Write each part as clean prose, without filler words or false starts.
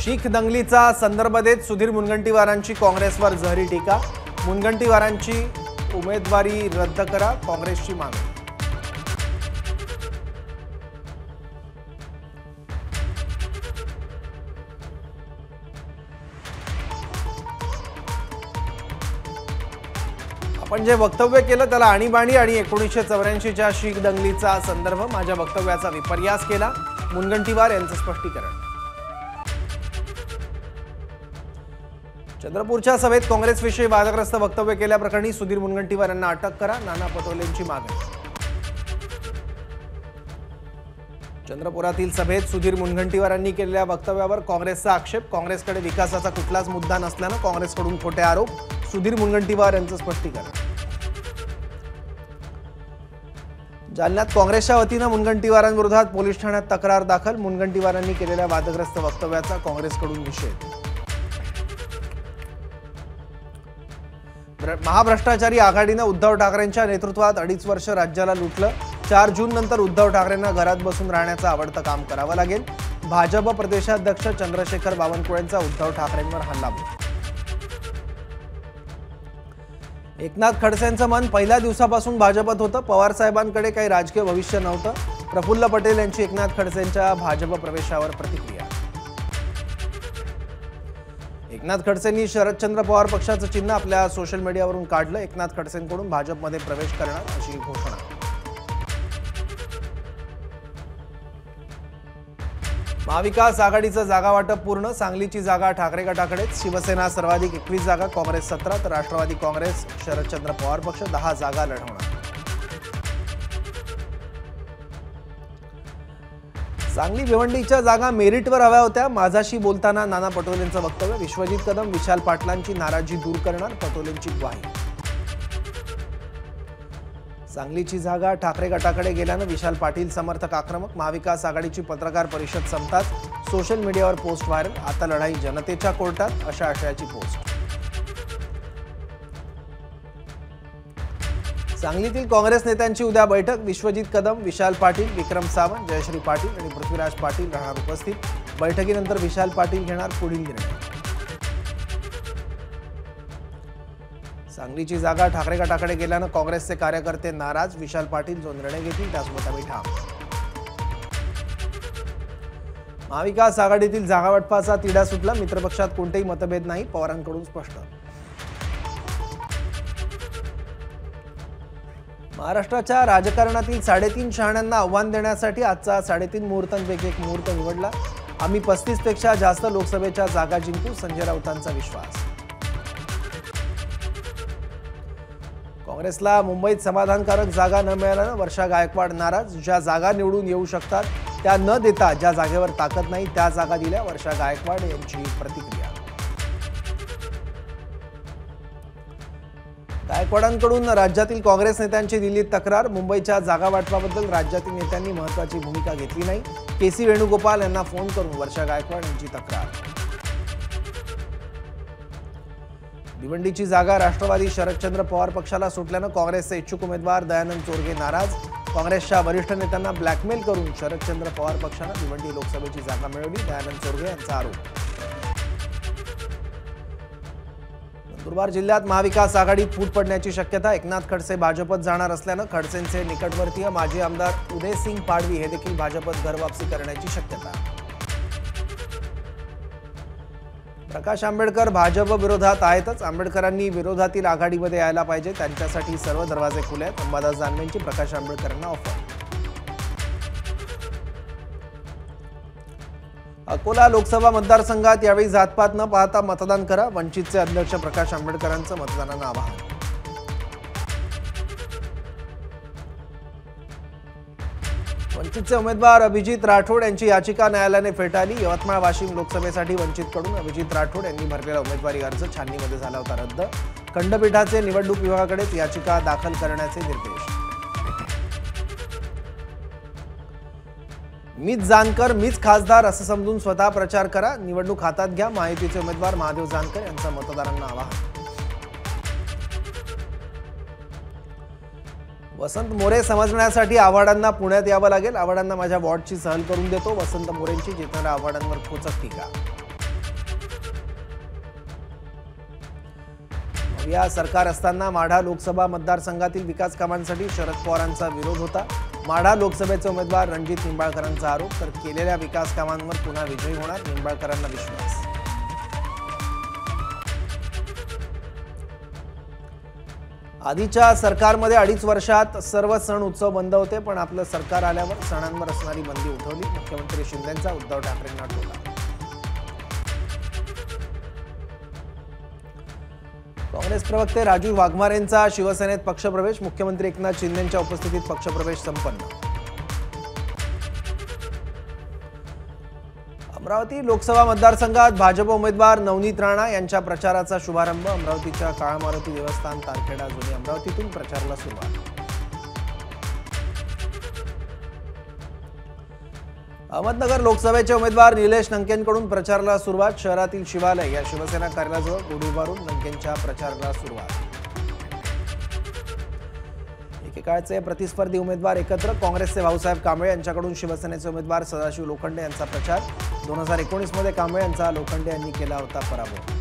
शीख दंगलीचा संदर्भ देत सुधीर मुनगंटीवारांची काँग्रेसवर जहरी टीका। मुनगंटीवारांची उमेदवारी रद्द करा, काँग्रेसची मागणी। आपण जे वक्तव्य केलं त्याला आणीबाणी आणि 1984च्या शीख दंगलीचा संदर्भ, माझ्या वक्तव्याचा विपर्यास केला, मुनगंटीवार यांचं स्पष्टीकरण। चंद्रपूरच्या सभेत काँग्रेसविषयी वादग्रस्त वक्तव्य केल्याप्रकरणी सुधीर मुनगंटीवार यांना अटक करा, नाना पटोलेंची मागणी। चंद्रपुरातील सभेत सुधीर मुनगंटीवारांनी केलेल्या वक्तव्यावर काँग्रेसचा आक्षेप। काँग्रेसकडे विकासाचा कुठलाच मुद्दा नसल्यानं काँग्रेसकडून खोटे आरोप, सुधीर मुनगंटीवार यांचं स्पष्टीकरण। जालन्यात काँग्रेसच्या वतीनं मुनगंटीवारांविरोधात पोलीस ठाण्यात तक्रार दाखल। मुनगंटीवारांनी केलेल्या वादग्रस्त वक्तव्याचा काँग्रेसकडून निषेध। महाभ्रष्टाचारी आघाडीनं उद्धव ठाकरेंच्या नेतृत्वात 2.5 वर्ष राज्याला लुटलं। 4 जून नंतर उद्धव ठाकरेंना घरात बसून राहण्याचं आवडतं काम करावं लागेल। भाजप प्रदेशाध्यक्ष चंद्रशेखर बावनकुळेंचा उद्धव ठाकरेंवर हल्लाबोल। एकनाथ खडसेंचं मन पहिल्या दिवसापासून भाजपत होतं। पवार साहेबांकडे काही राजकीय भविष्य नव्हतं। प्रफुल्ल पटेल यांची एकनाथ खडसेंच्या भाजप प्रवेशावर प्रतिक्रिया। एकनाथ खडसेंनी शरदचंद्र पवार पक्षाचं चिन्ह आपल्या सोशल मीडियावरून काढलं। एकनाथ खडसेंकडून भाजपमध्ये प्रवेश करणार अशी घोषणा। महाविकास आघाडीचं जागा वाटप पूर्ण। सांगलीची जागा ठाकरे गटाकडेच। शिवसेना सर्वाधिक 21 जागा, काँग्रेस 17 तर राष्ट्रवादी काँग्रेस शरदचंद्र पवार पक्ष 10 जागा लढवणार। सांगली भिवंडीच्या जागा मेरिटवर हव्या होत्या। माझाशी बोलताना नाना पटोलेंचं वक्तव्य। विश्वजित कदम विशाल पाटलांची नाराजी दूर करणार, पटोलेंची ग्वाही। सांगलीची जागा ठाकरे गटाकडे गेल्यानं विशाल पाटील समर्थक आक्रमक। महाविकास आघाडीची पत्रकार परिषद संपताच सोशल मीडियावर पोस्ट व्हायरल। आता लढाई जनतेच्या कोर्टात अशा आशयाची पोस्ट। सांगलीतील काँग्रेस नेत्यांची उद्या बैठक। विश्वजित कदम, विशाल पाटील, विक्रम सावंत, जयश्री पाटील आणि पृथ्वीराज पाटील राहणार उपस्थित। बैठकीनंतर विशाल पाटील घेणार पुढील निर्णय। सांगलीची जागा ठाकरे गटाकडे गेल्यानं काँग्रेसचे कार्यकर्ते नाराज। विशाल पाटील जो निर्णय घेतील त्यासोबत आम्ही ठाम। महाविकास आघाडीतील जागा वाटपाचा तिढा सुटला। मित्रपक्षात कोणतेही मतभेद नाही, पवारांकडून स्पष्ट। महाराष्ट्राच्या राजकारणातील 3.5 शहाण्यांना आव्हान देण्यासाठी आजचा 3.5 मुहूर्तांपैकी एक मुहूर्त निवडला। आम्ही 35 पेक्षा जास्त लोकसभेच्या जागा जिंकू, संजय राऊतांचा विश्वास। काँग्रेसला मुंबईत समाधानकारक जागा न मिळाल्यानं वर्षा गायकवाड नाराज। ज्या जागा निवडून येऊ शकतात त्या न देता ज्या जागेवर ताकद नाही त्या जागा दिल्या, वर्षा गायकवाड यांची प्रतिक्रिया। गायकवाडांकडून राज्यातील काँग्रेस नेत्यांची दिल्लीत तक्रार। मुंबईच्या जागा वाटपाबद्दल राज्यातील नेत्यांनी महत्त्वाची भूमिका घेतली नाही। केसी वेणुगोपाल यांना फोन करून वर्षा गायकवाड यांची तक्रार। भिवंडीची जागा राष्ट्रवादी शरदचंद्र पवार पक्षाला सुटल्यानं काँग्रेसचे इच्छुक उमेदवार दयानंद चोरगे नाराज। काँग्रेसच्या वरिष्ठ नेत्यांना ब्लॅकमेल करून शरदचंद्र पवार पक्षानं भिवंडी लोकसभेची जागा मिळवली, दयानंद चोरगे यांचा आरोप। नंदुरबार जिल्ह्यात महाविकास आघाडीत फूट पडण्याची शक्यता। एकनाथ खडसे भाजपत जाणार असल्यानं खडसेंचे निकटवर्तीय माजी आमदार उदयसिंग पाडवी हे देखील भाजपत घरवापसी करण्याची शक्यता। प्रकाश आंबेडकर भाजप विरोधात आहेतच। आंबेडकरांनी विरोधातील आघाडीमध्ये यायला पाहिजे, त्यांच्यासाठी सर्व दरवाजे खुले आहेत। अंबादास दानवेंची प्रकाश आंबेडकरांना ऑफर। अकोला लोकसभा मतदारसंघात यावेळी जातपात न पाहता मतदान करा, वंचितचे अध्यक्ष प्रकाश आंबेडकरांचं मतदारांना आवाहन। वंचितचे उमेदवार अभिजित राठोड यांची याचिका न्यायालयाने फेटाळली। यवतमाळ वाशिम लोकसभेसाठी वंचितकडून अभिजित राठोड यांनी भरलेला उमेदवारी अर्ज छाननीमध्ये झाला होता रद्द। खंडपीठाचे निवडणूक विभागाकडे याचिका दाखल करण्याचे निर्देश। मीच जानकर मीच खासदार असं समजून स्वतः प्रचार करा, निवडणूक हातात घ्या, महायुतीचे उमेदवार महादेव जानकर यांचं मतदारांना आवाहन। वसंत मोरे समजण्यासाठी आव्हाडांना पुण्यात यावं लागेल। आव्हाडांना माझ्या वॉर्डची सहल करून देतो, वसंत मोरेंची जितेंद्र आव्हाडांवर खोचक टीका। या सरकार असताना माढा लोकसभा मतदारसंघातील विकास कामांसाठी शरद पवारांचा विरोध होता. माढा लोकसभेचे उमेदवार रणजित निंबाळकरांचा आरोप, तर केलेल्या विकास कामांवर पुन्हा विजयी होणार निंबाळकरांना विश्वास. आधीच्या सरकारमध्ये 2.5 वर्षात सर्व सण उत्सव बंद होते, पण आपलं सरकार आल्यावर सणांवर असणारी बंदी उठवली. मुख्यमंत्री शिंदेंचा उद्धव ठाकरेंना टोला. काँग्रेस प्रवक्ते राजू वाघमारेंचा शिवसेनेत पक्षप्रवेश. मुख्यमंत्री एकनाथ शिंदेंच्या उपस्थितीत पक्षप्रवेश संपन्न. अमरावती लोकसभा मतदारसंघात भाजप उमेदवार नवनीत राणा यांच्या प्रचाराचा शुभारंभ. अमरावतीच्या काळामारुती देवस्थान तारखेडा जुनी अमरावतीतून प्रचाराला सुरुवात. अहमदनगर लोकसभेचे उमेदवार निलेश लंकेंकडून प्रचाराला सुरुवात. शहरातील शिवालय या शिवसेना कार्यालयाजवळ गुढी उभारून लंकेंच्या प्रचाराला सुरुवात. एकेकाळचे प्रतिस्पर्धी उमेदवार एकत्र. काँग्रेसचे भाऊसाहेब कांबळे यांच्याकडून शिवसेनेचे उमेदवार सदाशिव लोखंडे यांचा प्रचार. 2019 मध्ये कांबळे यांचा लोखंडे यांनी केला होता पराभव.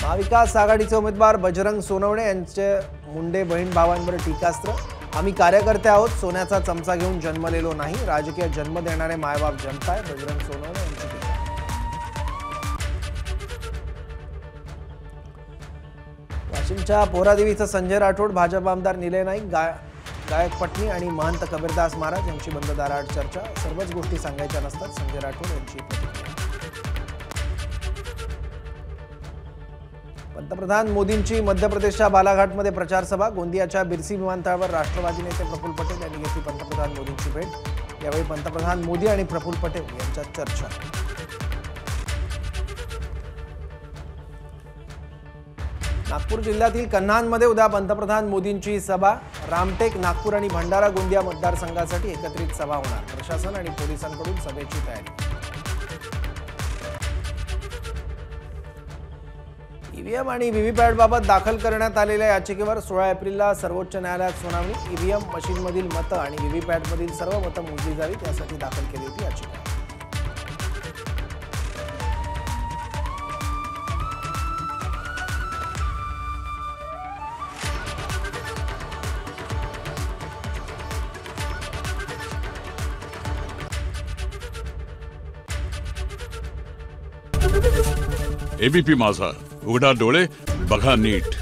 महाविकास आघाडीचे उमेदवार बजरंग सोनवणे यांचे मुंडे बहीण भावांवर टीकास्त्र. आम्ही कार्यकर्ते आहोत, सोन्याचा चमचा घेऊन जन्मलेलो नाही, राजकीय जन्म देणारे मायबाप जनताय, बजरंग सोनवणे यांची टीका. वाशिमच्या पोहरादेवीचं संजय राठोड, भाजप आमदार निलय नाईक, गायक पत्नी आणि महंत कबीरदास महाराज यांची बंद दाराआड चर्चा. सर्वच गोष्टी सांगायच्या नसतात, संजय राठोड यांची प्रतिक्रिया. पंतप्रधान मोदींची मध्य प्रदेशच्या बालाघाटमध्ये प्रचार सभा. गोंदियाच्या बिरसी विमानतळावर राष्ट्रवादी नेते प्रफुल्ल पटेल यांनी घेतली पंतप्रधान मोदींची भेट. यावेळी पंतप्रधान मोदी आणि प्रफुल्ल पटेल यांच्यात चर्चा. नागपूर जिल्ह्यातील कन्हानमध्ये उद्या पंतप्रधान मोदींची सभा. रामटेक, नागपूर आणि भंडारा गोंदिया मतदारसंघासाठी एकत्रित सभा होणार. प्रशासन आणि पोलिसांकडून सभेची तयारी. ईव्हीएम आणि व्हीव्हीपॅटबाबत दाखल करण्यात आलेल्या याचिकेवर 16 एप्रिलला सर्वोच्च न्यायालयात सुनावणी. ईव्हीएम मशीनमधील मतं आणि व्हीव्हीपॅटमधील सर्व मतं मोजली जावीत यासाठी दाखल केली होती याचिका. एबीपी माझा, उघडा डोळे बघा नीट.